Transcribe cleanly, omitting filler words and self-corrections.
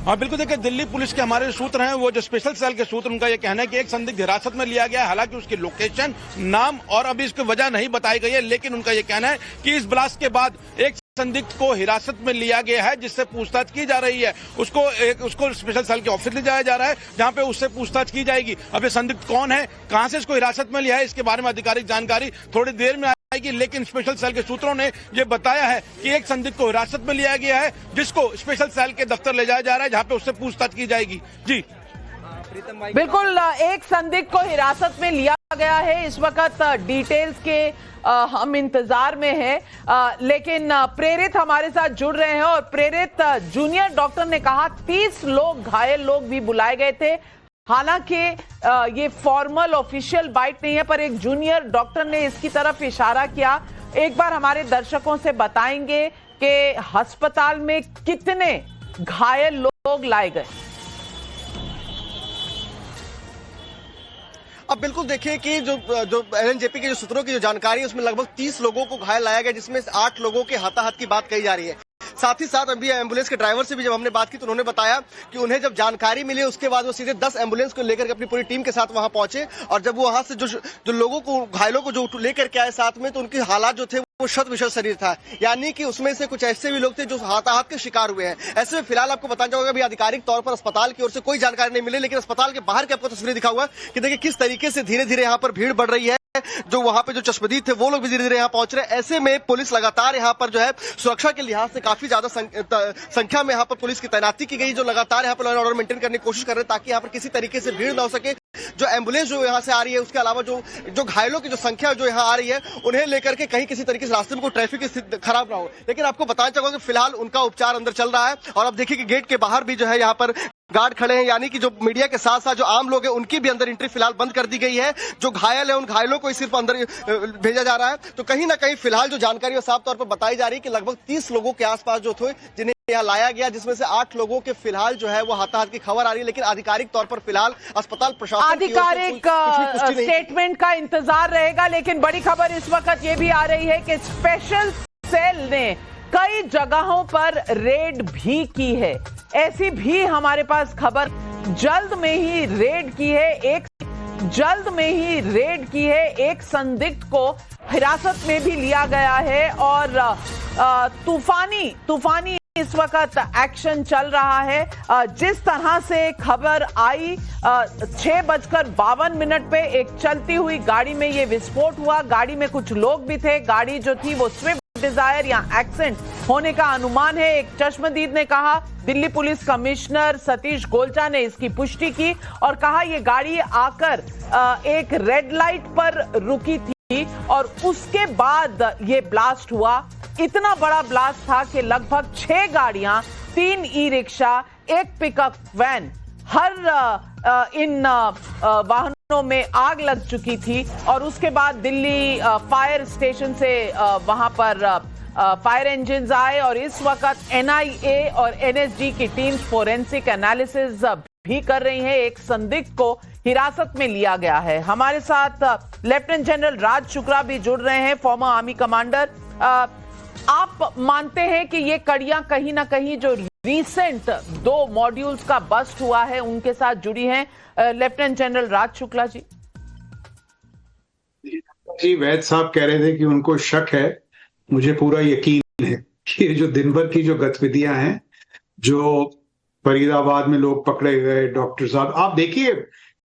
हाँ बिल्कुल, देखिए दिल्ली पुलिस के हमारे सूत्र हैं, वो जो स्पेशल सेल के सूत्र, उनका ये कहना है कि एक संदिग्ध हिरासत में लिया गया है। हालांकि उसकी लोकेशन, नाम और अभी इसकी वजह नहीं बताई गई है, लेकिन उनका ये कहना है कि इस ब्लास्ट के बाद एक संदिग्ध को हिरासत में लिया गया है, जिससे पूछताछ की जा रही है। उसको स्पेशल सेल के ऑफिस ले जाया जा रहा है, जहां पे उससे पूछताछ की जाएगी। अब ये संदिग्ध कौन है, कहां से इसको हिरासत में लिया है, इसके बारे में आधिकारिक जानकारी थोड़ी देर में आएगी। लेकिन स्पेशल सेल के सूत्रों ने यह बताया है कि एक संदिग्ध को हिरासत में लिया गया है, जिसको स्पेशल सेल के दफ्तर ले जाया जा रहा है, जहां पे उससे पूछताछ की जाएगी। जी बिल्कुल, एक संदिग्ध को हिरासत में लिया गया है। इस वक्त डिटेल्स के हम इंतजार में हैं, लेकिन प्रेरित हमारे साथ जुड़ रहे हैं। और प्रेरित, जूनियर डॉक्टर ने कहा 30 लोग, घायल लोग भी बुलाए गए थे। हालांकि ये फॉर्मल ऑफिशियल बाइट नहीं है, पर एक जूनियर डॉक्टर ने इसकी तरफ इशारा किया। एक बार हमारे दर्शकों से बताएंगे कि अस्पताल में कितने घायल लोग लाए गए। अब बिल्कुल देखिए कि जो एलएनजेपी के जो सूत्रों की जो जानकारी है, उसमें लगभग 30 लोगों को घायल लाया गया, जिसमें 8 लोगों के हाथाहाथ की बात कही जा रही है। साथ ही साथ अभी एम्बुलेंस के ड्राइवर से भी जब हमने बात की तो उन्होंने बताया कि उन्हें जब जानकारी मिली, उसके बाद वो सीधे 10 एम्बुलेंस को लेकर के अपनी पूरी टीम के साथ वहां पहुंचे। और जब वो वहां से जो लोगों को, घायलों को जो लेकर के आए साथ में, तो उनके हालात जो थे वो शत विशत शरीर था। यानी कि उसमें से कुछ ऐसे भी लोग थे जो हाथाहाथ के शिकार हुए हैं। ऐसे में फिलहाल आपको बताना चाहूंगा, अभी आधिकारिक तौर पर अस्पताल की ओर से कोई जानकारी नहीं मिली, लेकिन अस्पताल के बाहर की आपको तस्वीरें दिखा हुआ कि देखिए किस तरीके से धीरे धीरे यहाँ पर भीड़ बढ़ रही है। जो वहां पे जो चश्मदीद थे वो लोग भी धीरे धीरे यहाँ पहुंच रहे हैं। ऐसे में पुलिस लगातार यहाँ पर जो है सुरक्षा के लिहाज से काफी ज्यादा संख्या में यहाँ पर पुलिस की तैनाती की गई, जो लगातार यहाँ पर लॉ एंड ऑर्डर मेंटेन करने की कोशिश कर रहे हैं, ताकि यहाँ पर किसी तरीके से भीड़ ना हो सके। जो एम्बुलेंस जो यहाँ से आ रही है, उसके अलावा जो घायलों की जो संख्या जो यहाँ आ रही है, उन्हें लेकर के कहीं किसी तरीके से रास्ते में कोई ट्रैफिक की स्थिति खराब ना हो। लेकिन आपको बताना चाहूंगा कि फिलहाल उनका उपचार अंदर चल रहा है। और अब देखिए कि गेट के बाहर भी जो है यहाँ पर गार्ड खड़े हैं, यानी कि जो मीडिया के साथ साथ जो आम लोग हैं उनकी भी अंदर एंट्री फिलहाल बंद कर दी गई है। जो घायल है उन घायलों को ही सिर्फ अंदर भेजा जा रहा है। तो कहीं ना कहीं फिलहाल जो जानकारी है साफ तौर पर बताई जा रही है कि लगभग 30 लोगों के आसपास जो थे जिन्हें यहाँ लाया गया, जिसमें से 8 लोगों के फिलहाल जो है वो हाथाहाथ की खबर आ रही है। लेकिन आधिकारिक तौर पर फिलहाल अस्पताल प्रशासन आधिकारिक स्टेटमेंट का इंतजार रहेगा। लेकिन बड़ी खबर इस वक्त ये भी आ रही है कि स्पेशल सेल ने कई जगहों पर रेड भी की है। ऐसी भी हमारे पास खबर जल्द में ही रेड की है, एक संदिग्ध को हिरासत में भी लिया गया है। और तूफानी इस वक्त एक्शन चल रहा है। जिस तरह से खबर आई, 6:52 पे एक चलती हुई गाड़ी में ये विस्फोट हुआ। गाड़ी में कुछ लोग भी थे। गाड़ी जो थी वो स्विफ्ट डिजायर या एक्सेंट होने का अनुमान है। एक चश्मदीद ने कहा, दिल्ली पुलिस कमिश्नर सतीश गोलचा ने इसकी पुष्टि की और कहा ये गाड़ी आकर एक रेड लाइट पर रुकी थी और उसके बाद ये ब्लास्ट हुआ। इतना बड़ा ब्लास्ट था कि लगभग 6 गाड़ियां, 3 ई रिक्शा, एक पिकअप वैन, हर इन वाहनों में आग लग चुकी थी। और उसके बाद दिल्ली फायर स्टेशन से वहां पर फायर इंजन आए और इस वक्त एनआईए और एनएसजी की टीम्स फोरेंसिक एनालिसिस भी कर रही हैं। एक संदिग्ध को हिरासत में लिया गया है। हमारे साथ लेफ्टिनेंट जनरल राज शुक्ला भी जुड़ रहे हैं, फॉर्मर आर्मी कमांडर। आप मानते हैं कि ये कड़ियां कहीं ना कहीं जो रीसेंट 2 मॉड्यूल्स का बस्ट हुआ है उनके साथ जुड़ी हैं? लेफ्टिनेंट जनरल राज शुक्ला जी। वैद साहब कह रहे थे कि उनको शक है। मुझे पूरा यकीन है कि ये जो दिन भर की जो गतिविधियां हैं, जो फरीदाबाद में लोग पकड़े गए, डॉक्टर साहब, आप देखिए